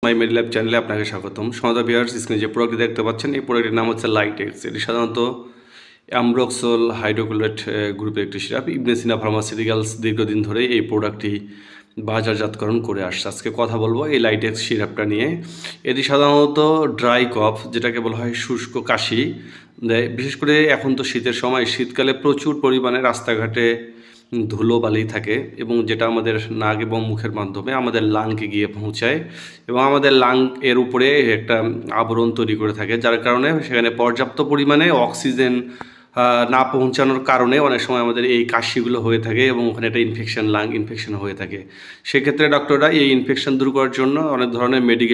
মাই Medilab চ্যানেলে আপনাকে স্বাগতম। সমাদা ভিউয়ার্স, স্ক্রিনে যে প্রোডাক্টটি দেখতে পাচ্ছেন এই প্রোডাক্টের নাম হচ্ছে লাইটেক্স। এটি সাধারণত অ্যামব্রক্সল হাইড্রোক্লোরেট গ্রুপের একটি সিরাপ। ইবনে সিনা ফার্মাসিউটিক্যালস দীর্ঘদিন ধরে এই প্রোডাক্টটি বাজারজাতকরণ করে আসছে। আজকে কথা বলবো এই লাইটেক্স সিরাপটা নিয়ে। এটি সাধারণত ড্রাই কফ, যেটাকে বলা হয় শুষ্ক কাশি দেয়। বিশেষ করে এখন তো শীতের সময়, শীতকালে প্রচুর পরিমাণে রাস্তাঘাটে ধুলোবালি থাকে এবং যেটা আমাদের নাক এবং মুখের মাধ্যমে আমাদের লাংকে গিয়ে পৌঁছায় এবং আমাদের লাং এর উপরে একটা আবরণ তৈরি করে থাকে, যার কারণে সেখানে পর্যাপ্ত পরিমাণে অক্সিজেন না পৌঁছানোর কারণে অনেক সময় আমাদের এই কাশিগুলো হয়ে থাকে এবং ওখানে একটা ইনফেকশন, লাং ইনফেকশন হয়ে থাকে। সেক্ষেত্রে ডক্টররা এই ইনফেকশন দূর করার জন্য অনেক ধরনের মেডিকেশন